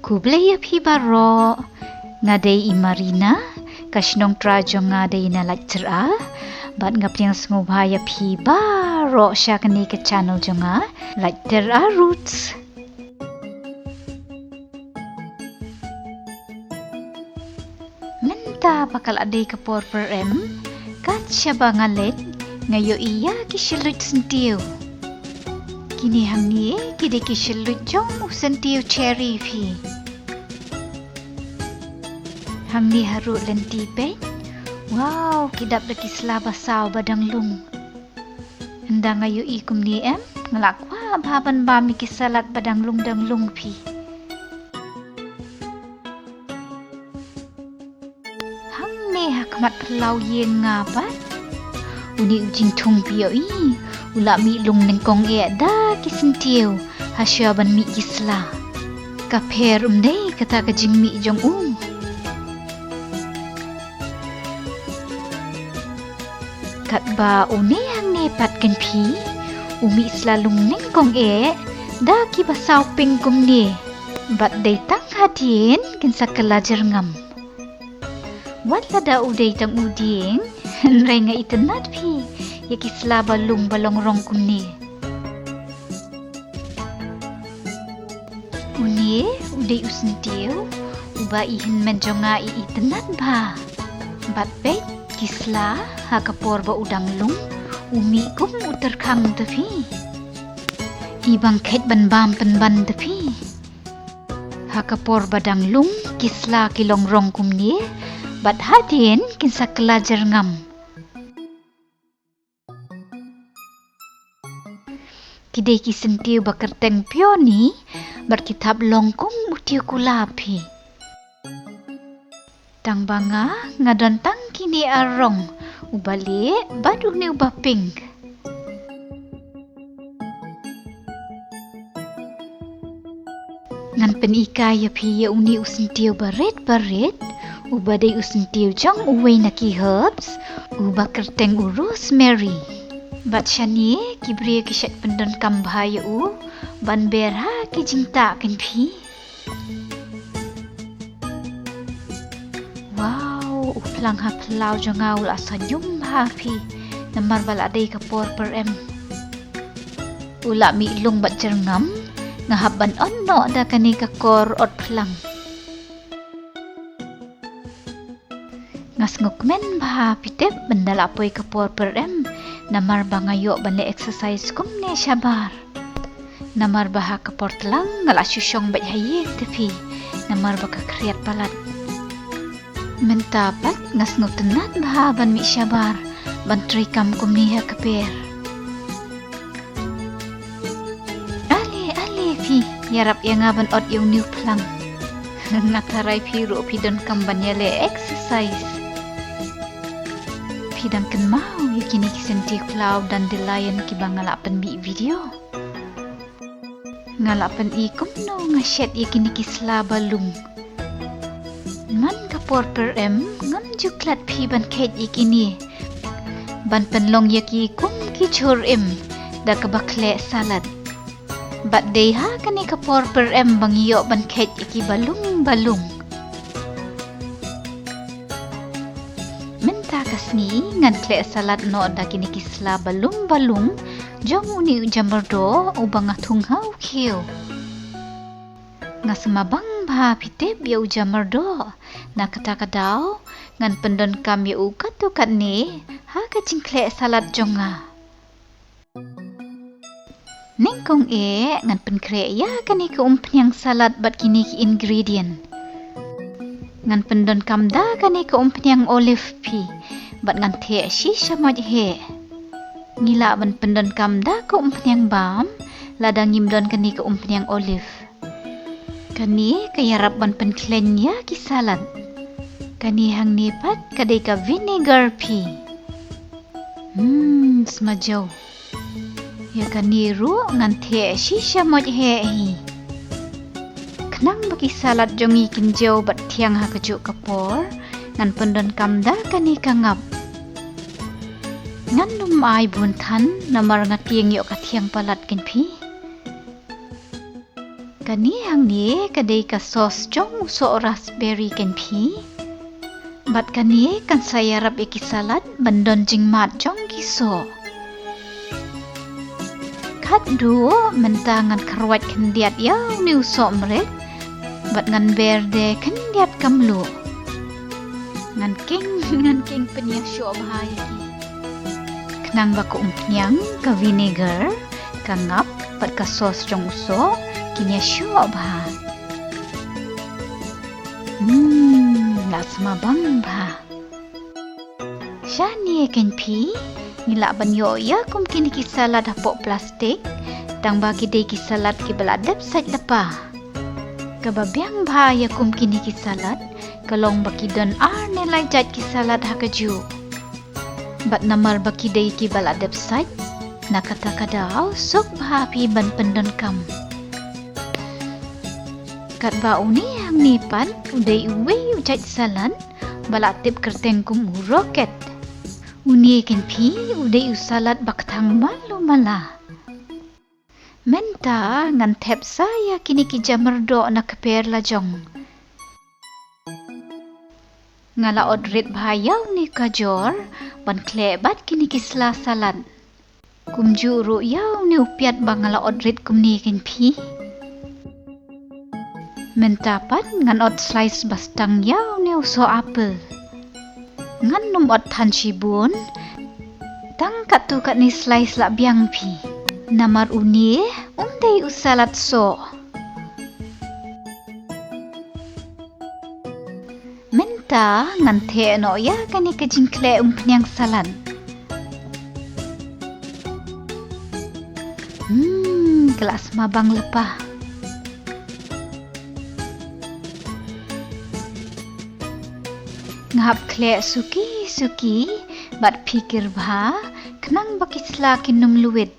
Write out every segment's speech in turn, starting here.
Kublaya pi baro ngadai imarina kashnong trajo ngadai na lecture bat ngapriang smubhaya pi baro syakani ke channel jonga lecture roots. Menta bakal adai ke por per kat syaba ngalet ngayo iya kishilut sentiu. Kini hamni kide kishilut jong sentiu cherry pi. Hamni haru lenti pen. Wow, kidap lagi selaba saw badang lung. Henda ngayo ikum ni ngelakwa baban bami kisalat badang lung dang lung pi. Hamni hakmat pelau yen ngabat. Uni ujing tung piyo ulak mi lung nengkong da kisentiu hasyaban mi gisla. Kaper umdei kata kajing mi jong Kat ba une hang nepat kan pi umi slalung nengkong da ki basaw pingkum ni bat day tang hadien kin sakalajar ngam wat lada uday tang uding ray nga itenat pi yaki slaba lung balong rong kum ni uni uday usentiu uba ihin menjonga itenat ba bat bet kisla hakapor ba udang lung umi kum uterkang tepi ibang ket ban bam penban tepi hakapor badang lung kisla kilong rong kum ni bat hadien kinsa kelajar ngam kidai kisentiu bakerteng pioni berkitab longkung utiu kulapi tang banga ngadon tang kini arong ubali badu ni ubah pink ngan penika ya pi ya uni usentiu baret ubadai usentiu jong uwe naki herbs ubah kerteng rosemary bat shani kibri kishat pendon kambhaya ban berha ki jingta kan pi Uplang ha pelau jangau la sanyum hapi namar bala dei ka por per ula mi lung bat jerngam ngahaban onno da kani ka kor ot pelang ngas ngukmen bah pitep bendala poi ka por per namar bangayo bande exercise kum ne syabar namar bah ka por telang ngala syusyong bat haye tepi namar baka kriat palat mentapat ngas ngutenat bahaban mi syabar bantri kam kumniha keper ale pi yarap yang aban ot yung new plang ngatarai pi ro pi don kam banyale exercise pi dan ken mau yakini kisenti cloud dan delayan ki bangalapan bi video ngalapan ikum no ngashet yakini kisla balung man kapor per ngam juklat pi ban ket ikini ban penlong yaki kum ki chur da kabakle salad bat dei ha kani kapor per bangiyo ban ket iki balung menta kasni ngan kle salad no da kini kisla balung jong uni jamardo ubang atung hau kio ngasemabang bah pitep ya ujamardo na kata-kadao ngan pendon kam ya ukat ni ha ka cingkle salad jonga nengkong ngan penkre ya kani ke umpnyang salad bat kini ki ingredient ngan pendon kam da kani ke umpnyang olive pi bat ngan the shisha moj he ngila ban pendon kam da ke umpnyang bam ladang ngimdon kani ke umpnyang olive kani kayarap ban penklen ya ki salad kani hang nepat kadai ka vinegar pi smajaw ya kani ru ngan the shisha moj he hi knang baki salad jongi kinjau bat thiang ha kaju kapor ngan pendon kamda kani kangap ngan num ai bun than namar ngatieng yo ka thiang palat kin pi Kani hang ni kadai ka sos jong so raspberry ken pi. Bat kani kan saya rap iki salad bandon jing mat jong kiso. Kat du mentangan kerwat kendiat yau ni usok meret. Bat ngan berde kendiat kamlu. Ngan king penyah syok bahaya ki. Kenang baku umpenyang ke vinegar, ke ngap, bat ke sos jong usok, kinya syok bah. Lak semabang bah. Syani ken pi. Ngilak banyo ya kum kini ki salad hapok plastik tang bagi dei ki salad ki beladap saj lepa. Kebabiang ba ya kum kini ki salad kalong baki don nilai jat ki salad hakaju. Bat namar baki dei ki beladap saj na kata kadau sok ba pi ban pendon kam. Kat ba uni hang nipan udai uwe ujat salad balatip kerteng kum roket. Uni ken pi udai usalat baktang malu mala. Menta ngan tep saya kini ki jamerdo na keper lajong. Ngala odrit bahayau ni kajor ban klebat kini ki sela salad. Kumju ru yau ni upiat bangala odrit kum ni ken pi. Menta pat ngan od slice bastang yau ni uso apel. Ngan num ot tan shibun tang kat tu kat ni slice la biang pi namar uni undai usalat so menta ngan the no ya kani ke jingkle penyang salad kelas mabang lepah. Ngap kle suki bat pikir bah kenang baki selakin num luwit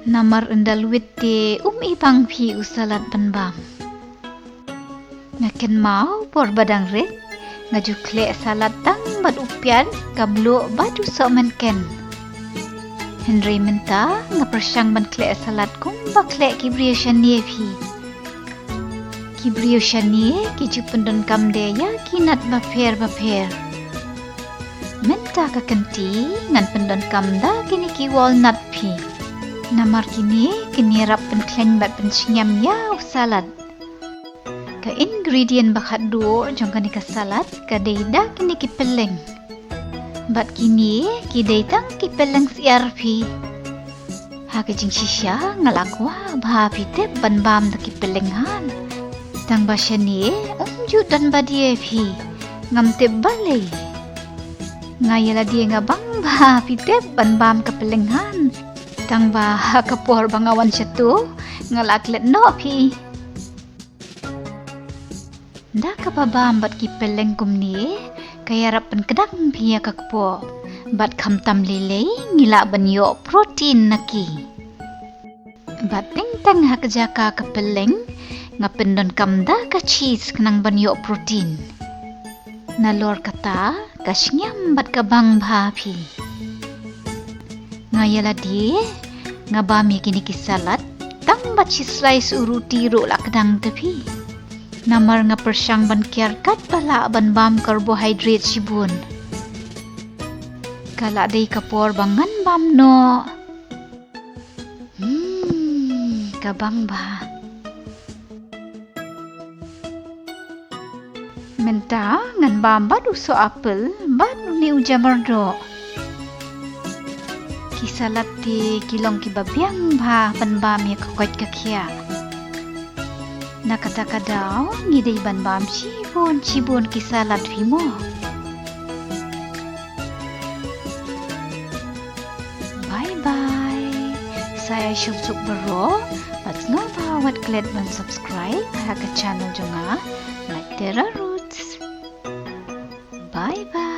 namar enda luwit te ibang pi usalat penbam ngaken mau por badang red ngaju kle salat tang bat upian kablu badu somen ken Henry menta ngapersyang ban kle salat kum bakle kibrio shanie pi Kibrio shanie kiju pendon kam de ya kinat baper. Menta ka kenti ngan pendon kam da kini ki walnut pi. Namar kini rap penkleng bat pensinyam ya salad. Ka ingredient bakat duo jong kani ka salad ka deida kini ki peleng. Bat kini ki deitang ki peleng siar pi. Ha ke jing shisha ngalakwa bah pi tep ban bam da ki pelenghan. Tang basya ni umju dan badie pi ngam te balai ngayala dia ngabang ba pitep ban bam kepelenghan tang ba kapor bangawan syatu ngalaklet no pi nda kapabam bat ki peleng kum ni kaya rapan kedang pi ya kakpo bat kham tam lele ngila banyo protein naki bat ting tang hakjaka kepeleng ngapendon kamda ka cheese kenang banyo protein. Nalor kata kasnyam bat kabang bhapi. Ngayala di ngabami kini ki salad tang bat si slice uruti ro lakdang tepi. Namar ngapersyang ban kiarkat bala ban bam carbohydrate sibun. Kala day kapor bangan bam no. Kabang ba. Menta ngan bam badu so apel badu ni ujamardo. Kisalat ti kilong kibabiang ba ban bam ya kakot kakia. Nakata kadao ngidei ban bam cibun kisalat vimo. Bye bye. Saya Syuk Bero. Let's know what klet ban subscribe ha ke channel jonga like Terra Roots. Bye bye.